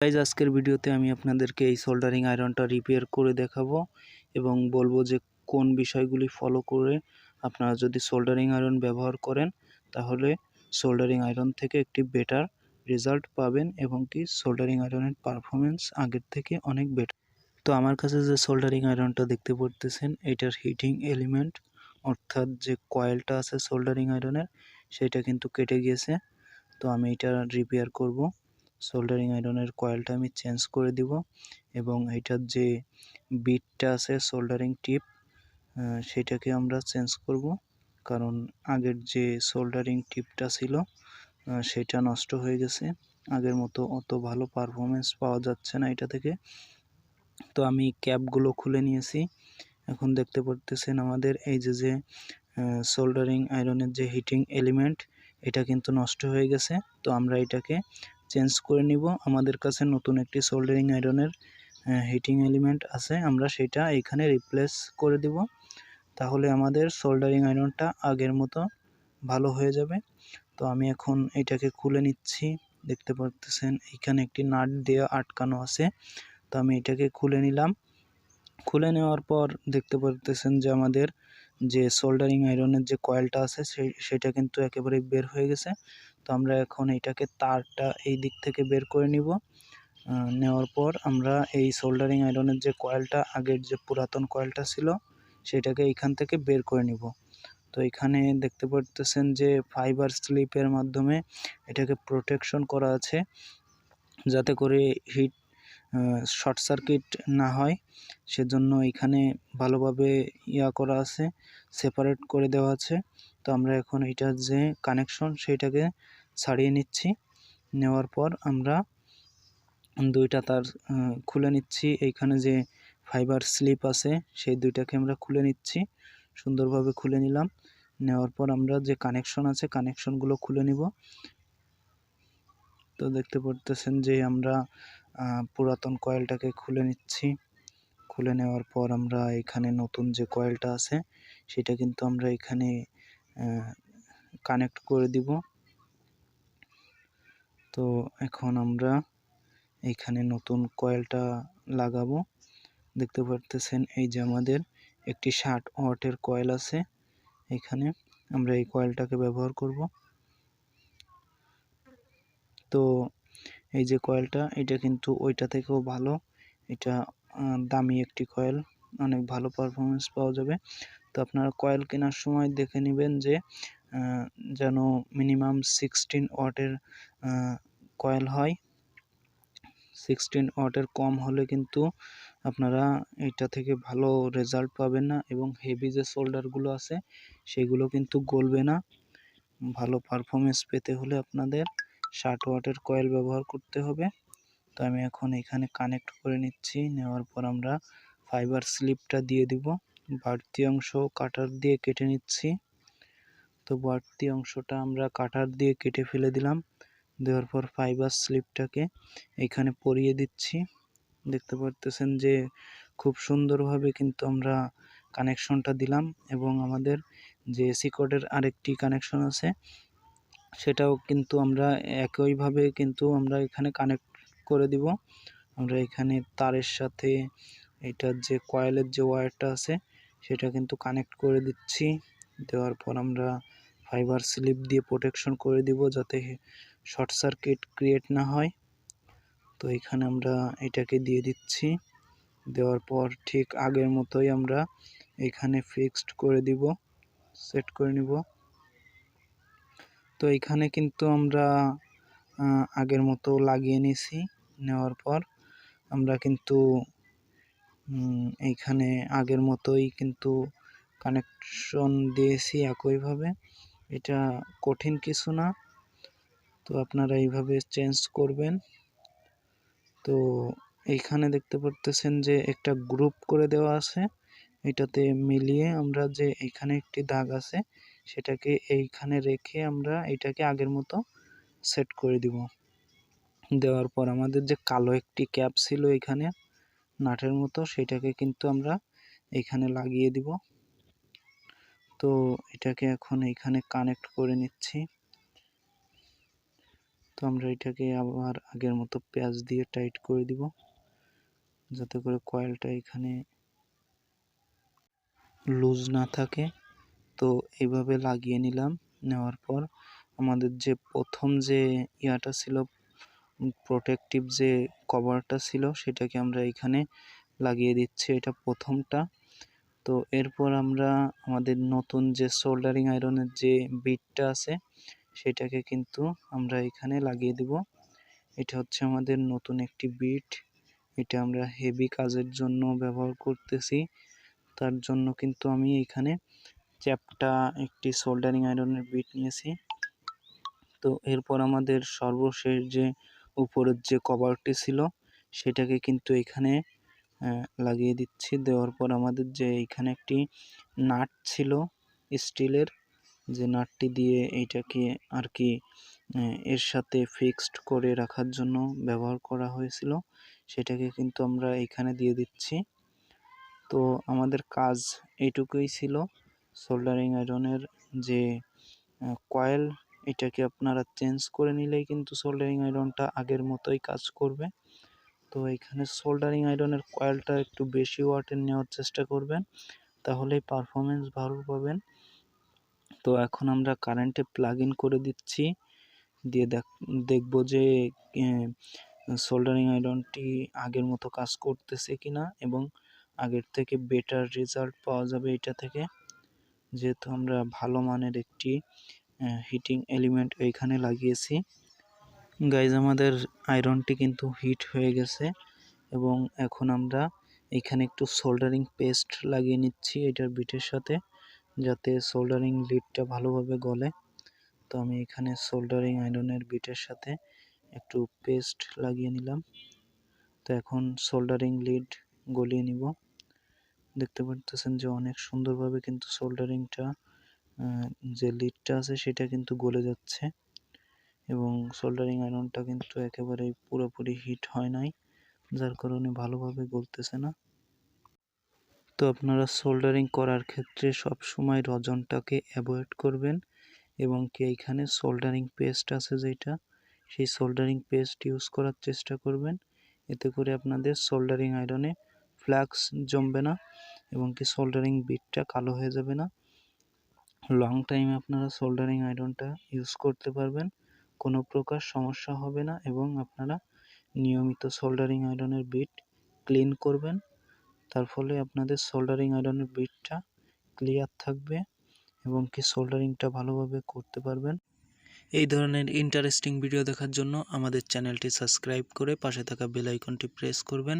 Guys আজকের ভিডিওতে আমি আপনাদেরকে এই সোল্ডারিং আয়রনটা রিপেয়ার করে দেখাবো এবং বলবো যে কোন বিষয়গুলি ফলো করে আপনারা যদি সোল্ডারিং আয়রন ব্যবহার করেন তাহলে সোল্ডারিং আয়রন থেকে একটি বেটার রেজাল্ট পাবেন এবং কি সোল্ডারিং আয়রনের পারফরমেন্স আগের থেকে অনেক বেটার। তো আমার কাছে যে সোল্ডারিং আয়রনটা দেখতে পড়তেছেন এটার হিটিং এলিমেন্ট অর্থাৎ যে কয়েলটা আছে সোল্ডারিং আয়রনের সেটা কিন্তু কেটে গিয়েছে। তো আমি এটা রিপেয়ার করব। সোল্ডারিং আয়রনের কয়েলটা আমি চেঞ্জ করে দিব এবং এটার যে বিটটা আছে সোল্ডারিং টিপ সেটাকে আমরা চেঞ্জ করব, কারণ আগের যে সোল্ডারিং টিপটা ছিল সেটা নষ্ট হয়ে গেছে। আগের মতো অত ভালো পারফরমেন্স পাওয়া যাচ্ছে না এটা থেকে। তো আমি ক্যাপগুলো খুলে নিয়েছি। এখন দেখতে পারতেছেন আমাদের এই যে সোল্ডারিং আয়রনের যে হিটিং এলিমেন্ট এটা কিন্তু নষ্ট হয়ে গেছে। তো আমরা এটাকে চেঞ্জ করে নিব। আমাদের কাছে নতুন একটি সোল্ডারিং আয়রনের হিটিং এলিমেন্ট আছে, আমরা সেটা এখানে রিপ্লেস করে দিব। তাহলে আমাদের সোল্ডারিং আয়রনটা আগের মতো ভালো হয়ে যাবে। তো আমি এখন এটাকে খুলে নিচ্ছি। দেখতে পারতেছেন এখানে একটি নাট দিয়ে আটকানো আছে। তো আমি এটাকে খুলে নিলাম। খুলে নেওয়ার পর দেখতে পারতেছেন যে আমাদের যে সোল্ডারিং আয়রনের যে কয়েলটা আছে সেটা কিন্তু একেবারে বের হয়ে গেছে। তো আমরা এখন এটাকে তারটা এই দিক থেকে বের করে নিব। নেওয়ার পর আমরা এই সোল্ডারিং আয়রনের যে কয়েলটা আগের যে পুরাতন কয়েলটা ছিল সেটাকে এইখান থেকে বের করে নিব। তো এখানে দেখতে পারতেছেন যে ফাইবার স্লিপের মাধ্যমে এটাকে প্রোটেকশন করা আছে যাতে করে হিট শর্ট সার্কিট না হয়, সেজন্য এখানে ভালোভাবে করা আছে, সেপারেট করে দেওয়া আছে। তো আমরা এখন এটার যে কানেকশন সেটাকে ছাড়িয়ে নিচ্ছি। নেওয়ার পর আমরা দুইটা তার খুলে নিচ্ছি। এইখানে যে ফাইবার স্লিপ আছে সেই দুইটাকে আমরা খুলে নিচ্ছি, সুন্দরভাবে খুলে নিলাম। নেওয়ার পর আমরা যে কানেকশন আছে কানেকশনগুলো খুলে নিব। তো দেখতে পারতেছেন যে আমরা পুরাতন কয়েলটাকে খুলে নিচ্ছি। খুলে নেওয়ার পর আমরা এখানে নতুন যে কয়েলটা আছে সেটা কিন্তু আমরা এখানে কানেক্ট করে দিব। তো এখন আমরা এখানে নতুন কয়েলটা লাগাবো। দেখতে পারতেছেন এই যে আমাদের একটি 60 ওয়াটের কয়েল আছে, এখানে আমরা এই কয়েলটাকে ব্যবহার করব। তো এই যে কয়েলটা এটা কিন্তু ওইটা থেকেও ভালো, এটা দামি একটি কয়েল, অনেক ভালো পারফরমেন্স পাওয়া যাবে। তো আপনারা কয়েল কেনার সময় দেখে নেবেন যে যেন মিনিমাম 16 ওয়াটের কয়েল হয়। 16 ওয়াটের কম হলে কিন্তু আপনারা এটা থেকে ভালো রেজাল্ট পাবেন না এবং হেভি যে সোল্ডারগুলো আছে সেগুলো কিন্তু গলবে না। ভালো পারফরমেন্স পেতে হলে আপনাদের 60 ওয়াটের কয়েল ব্যবহার করতে হবে। তো আমি এখন এখানে কানেক্ট করে নিচ্ছি। নেওয়ার পর আমরা ফাইবার স্লিপটা দিয়ে দিব। বাড়তি অংশ কাটার দিয়ে কেটে নিচ্ছি। তো বাড়তি অংশটা আমরা কাটার দিয়ে কেটে ফেলে দিলাম। দেওয়ার পর ফাইবার স্লিপটাকে এখানে পরিয়ে দিচ্ছি। দেখতে পারতেছেন যে খুব সুন্দরভাবে কিন্তু আমরা কানেকশনটা দিলাম এবং আমাদের যে এসি কোডের আরেকটি কানেকশন আছে সেটাও কিন্তু আমরা একইভাবে কিন্তু আমরা এখানে কানেক্ট করে দিব। আমরা এখানে তারের সাথে এটার যে কয়েলের যে ওয়্যারটা আছে সেটা কিন্তু কানেক্ট করে দিচ্ছি। দেওয়ার পর আমরা ফাইবার স্লিপ দিয়ে প্রোটেকশন করে দিব যাতে শর্ট সার্কিট ক্রিয়েট না হয়। তো এখানে আমরা এটাকে দিয়ে দিচ্ছি। দেওয়ার পর ঠিক আগের মতোই আমরা এখানে ফিক্সড করে দিব, সেট করে নিব। তো এখানে কিন্তু আমরা আগের মতো লাগিয়ে নিছি। নেওয়ার পর আমরা কিন্তু এইখানে আগের মতোই কিন্তু কানেকশন দিয়েছি একইভাবে, এটা কঠিন কিছু না। তো আপনারা এইভাবে চেঞ্জ করবেন। তো এইখানে দেখতে পারতেছেন যে একটা গ্রুপ করে দেওয়া আছে, এটাতে মিলিয়ে আমরা যে এখানে একটি দাগ আছে সেটাকে এইখানে রেখে আমরা এটাকে আগের মতো সেট করে দিব। দেওয়ার পর আমাদের যে কালো একটি ক্যাপ ছিল এখানে নাটের মতো সেটাকে কিন্তু আমরা এখানে লাগিয়ে দিব। তো এটাকে এখন এইখানে কানেক্ট করে নিচ্ছি। তো আমরা এটাকে আবার আগের মতো পেঁয়াজ দিয়ে টাইট করে দিব, যাতে করে কয়েলটা এখানে লুজ না থাকে। তো এইভাবে লাগিয়ে নিলাম। নেওয়ার পর আমাদের যে প্রথম যে ইয়াটা ছিল, প্রোটেক্টিভ যে কভারটা ছিল, সেটাকে আমরা এখানে লাগিয়ে দিচ্ছি, এটা প্রথমটা। তো এরপর আমরা আমাদের নতুন যে সোল্ডারিং আয়রনের যে বিটটা আছে সেটাকে কিন্তু আমরা এখানে লাগিয়ে দিব। এটা হচ্ছে আমাদের নতুন একটি বিট, এটা আমরা হেভি কাজের জন্য ব্যবহার করতেছি। তার জন্য কিন্তু আমি এখানে চ্যাপ্টা একটি সোল্ডারিং আয়রনের বিট নিয়েছি। তো এরপর আমাদের সর্বশেষ যে উপরের যে কভারটি ছিল সেটাকে কিন্তু এখানে লাগিয়ে দিচ্ছি। দেওয়ার পর আমাদের যে এখানে একটি নাট ছিল স্টিলের, যে নাটটি দিয়ে এইটাকে আর কি এর সাথে ফিক্সড করে রাখার জন্য ব্যবহার করা হয়েছিল, সেটাকে কিন্তু আমরা এখানে দিয়ে দিচ্ছি। তো আমাদের কাজ এইটুকুই ছিল। সোল্ডারিং আয়রনের যে কয়েল, এটাকে আপনারা চেঞ্জ করে নিলেই কিন্তু সোল্ডারিং আয়রনটা আগের মতোই কাজ করবে। তো এখানে সোল্ডারিং আয়রনের কয়েলটা একটু বেশি ওয়াটের নেওয়ার চেষ্টা করবেন, তাহলেই পারফরমেন্স ভালো পাবেন। তো এখন আমরা কারেন্টে প্লাগ ইন করে দিচ্ছি, দিয়ে দেখব যে সোল্ডারিং আয়রনটি আগের মতো কাজ করতেছে কিনা, এবং আগের থেকে বেটার রেজাল্ট পাওয়া যাবে এটা থেকে, যেহেতু আমরা ভালো মানের একটি হিটিং এলিমেন্ট এইখানে লাগিয়েছি। গাইজ, আমাদের আয়রনটি কিন্তু হিট হয়ে গেছে, এবং এখন আমরা এখানে একটু সোল্ডারিং পেস্ট লাগিয়ে নিচ্ছি এটার বিটের সাথে, যাতে সোল্ডারিং লিডটা ভালোভাবে গলে। তো আমি এখানে সোল্ডারিং আয়রনের বিটের সাথে একটু পেস্ট লাগিয়ে নিলাম। তো এখন সোল্ডারিং লিড গলিয়ে নিব। দেখতে পারতেছেন যে অনেক সুন্দরভাবে কিন্তু সোল্ডারিংটা যে লিডটা আছে সেটা কিন্তু গলে যাচ্ছে, এবং সোল্ডারিং আয়রনটা কিন্তু একেবারেই পুরোপুরি হিট হয় নাই, যার কারণে ভালোভাবে গলতেছে না। তো আপনারা সোল্ডারিং করার ক্ষেত্রে সবসময় রজনটাকে অ্যাভয়েড করবেন, এবং কি এইখানে সোল্ডারিং পেস্ট আছে যেটা, সেই সোল্ডারিং পেস্ট ইউজ করার চেষ্টা করবেন। এতে করে আপনাদের সোল্ডারিং আয়রনে ফ্লাক্স জমবে না, এবং কি সোল্ডারিং বিটটা কালো হয়ে যাবে না। লং টাইম আপনারা সোল্ডারিং আয়রনটা ইউজ করতে পারবেন, কোনো প্রকার সমস্যা হবে না, এবং আপনারা নিয়মিত সোল্ডারিং আয়রনের বিট ক্লিন করবেন। তার ফলে আপনাদের সোল্ডারিং আয়রনের বিটটা ক্লিয়ার থাকবে, এবং কি সোল্ডারিংটা ভালোভাবে করতে পারবেন। এই ধরনের ইন্টারেস্টিং ভিডিও দেখার জন্য আমাদের চ্যানেলটি সাবস্ক্রাইব করে পাশে থাকা বেল আইকনটি প্রেস করবেন,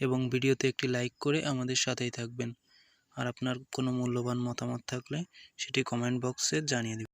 এবং ভিডিওতে একটি লাইক করে আমাদের সাথেই থাকবেন। আর আপনার কোনো মূল্যবান মতামত থাকলে সেটি কমেন্ট বক্সে জানিয়ে দিবেন।